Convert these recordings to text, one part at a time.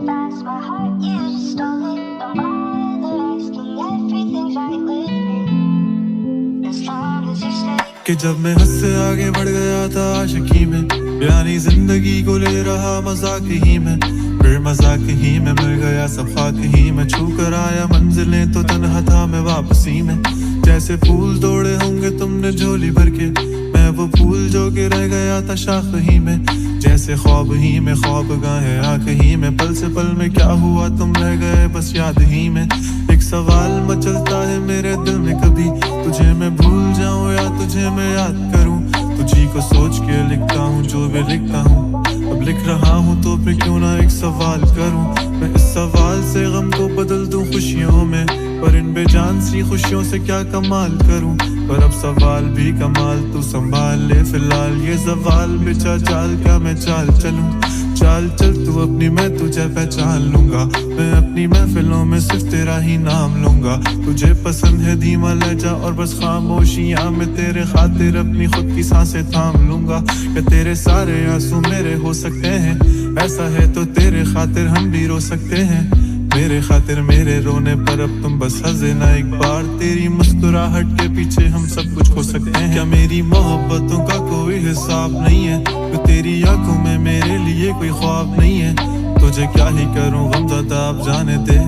fast, my heart you just stole it. Don't bother asking, everything's right with me, as long as you stay. कि जब मैं हद से आगे बढ़ गया था आशिकी में, यानी जिंदगी को ले रहा मजाक ही में, फिर मजाक ही में मिल गया सब खाक ही में, छू कर आया मंजिलें तो तन्हा था मैं वापसी में। जैसे फूल तोड़े होंगे तुमने झोली भर के, मैं वो फूल जो कि रह गया था शाख ही में। जैसे ख्वाब ही में ख्वाब गाहे आँख ही में, पल से पल में क्या हुआ तुम रह गए बस याद ही में। एक सवाल मचलता है मेरे दिल में, कभी तुझे मैं भूल जाऊं या तुझे मैं याद करूं। तुझी को सोच के लिखता हूँ जो भी लिखता हूँ, अब लिख रहा हूँ तो फिर क्यों ना एक सवाल करूं। मैं इस सवाल से गम को बदल दूं खुशियों में, पर इन बेजान सी खुशियों से क्या कमाल करूं। पर अब सवाल भी कमाल तू संभाल ले फिलहाल, ये सवाल बिचा चाल का मैं चाल चलूं। चाल चल तू अपनी, मैं तुझे पहचान लूंगा, मैं अपनी महफिलों में सिर्फ तेरा ही नाम लूंगा। तुझे पसंद है धीमा लहजा और बस खामोशियां, मैं तेरे खातिर अपनी खुद की सांसें थाम लूंगा। कि तेरे सारे आंसू मेरे हो सकते हैं, ऐसा है तो तेरे खातिर हम भी रो सकते हैं। मेरे खातिर मेरे रोने पर अब तुम बस हंसे ना एक बार, तेरी मुस्कुराहट के पीछे हम सब कुछ हो सकते हैं। क्या मेरी मोहब्बतों का कोई हिसाब नहीं है, तो तेरी आंखों में मेरे लिए कोई ख्वाब नहीं है। तुझे क्या ही करूं गमज़दा अब जाने दे,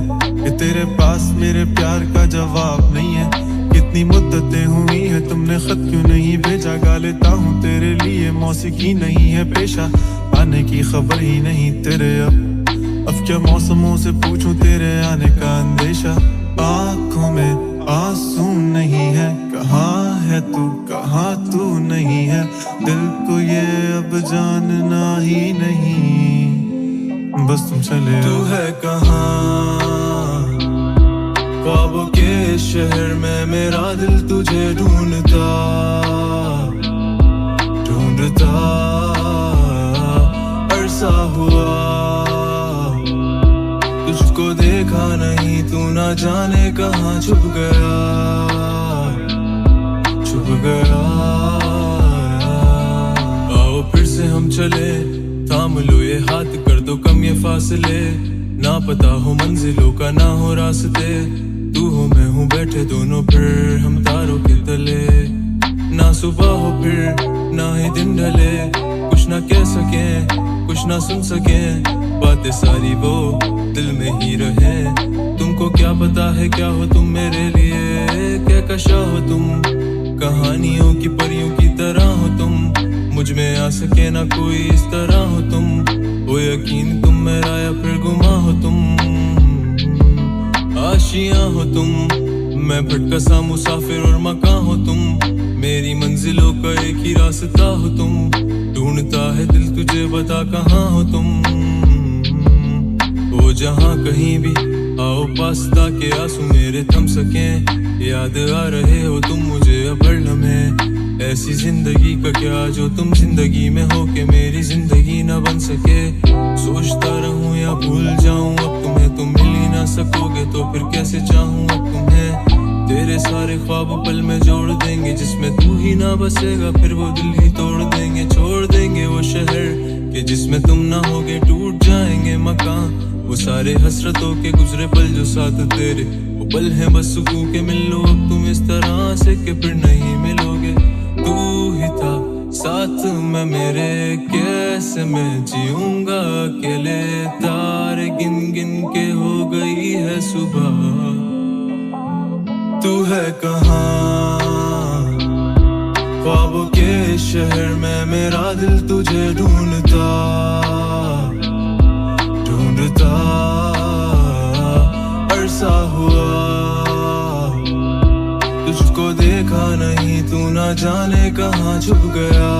कि तेरे पास मेरे प्यार का जवाब नहीं है। कितनी मुद्दतें हुई है तुमने खत क्यों नहीं भेजा, गा लेता हूँ तेरे लिए मौसीकी नहीं है पेशा, आने की खबर ही नहीं तेरे। अब क्या मौसमों से पूछूं तेरे आने का अंदेशा। आँखों में आंसू नहीं है, कहाँ है तू कहाँ तू नहीं है, दिल को ये अब जानना ही नहीं, बस तुम चले तू है कहाँ। ख्वाबों के शहर में मेरा दिल तुझे ढूंढता ढूंढता अरसा हुआ, तुझको देखा नहीं तू ना जाने कहाँ छुप गया छुप गया। आओ फिर से हम चले, थाम लो ये हाथ कर दो कम ये फासले, ना पता हो मंजिलों का ना हो रास्ते, तू हो मैं हूँ बैठे दोनों फिर हम तारों के तले। ना सुबह हो फिर ना ही दिन ढले, कुछ ना कह सके कुछ ना सुन सके, बातें सारी वो दिल में ही रहे। तुमको क्या पता है क्या हो तुम मेरे लिए, क्या कशा हो तुम, कहानियों की परियों की तरह हो तुम, मुझ में आ सके ना कोई इस तरह हो तुम। वो यकीन तुम मेरा या फिर गुमा हो तुम, आशियां हो तुम, मैं भटका सा मुसाफिर और मकां हो तुम, मेरी मंजिलों का एक ही रास्ता हो तुम। ढूंढता है दिल तुझे बता कहाँ हो तुम, वो जहाँ कहीं भी आओ पास ताकि आंसू मेरे थम सके। याद आ रहे हो तुम मुझे अब हर लम्हे, ऐसी जिंदगी का क्या जो तुम जिंदगी में हो के मेरी जिंदगी न बन सके। सोचता रहूं या भूल जाऊं अब तुम्हें, तुम मिल ही ना सकोगे तो फिर कैसे चाहूं अब तुम्हें। तेरे सारे ख्वाब पल में जोड़ देंगे, जिसमें तू ही ना बसेगा फिर वो दिल ही तोड़ देंगे। छोड़ देंगे वो शहर कि जिसमें तुम ना होगे, टूट जाएंगे मकान वो सारे हसरतों के गुजरे पल जो साथ तेरे, वो पल हैं बस सुकून के। मिल लो अब तुम इस तरह से कि फिर नहीं मिलोगे। तू ही था साथ में मेरे, कैसे मैं जीऊंगा अकेले, तारे गिन गिन के हो गई है सुबह। तू है कहाँ ख्वाबों के शहर में मेरा दिल तुझे ढूंढता ढूंढता अरसा हुआ, तुझको देखा नहीं तू ना जाने कहाँ छुप गया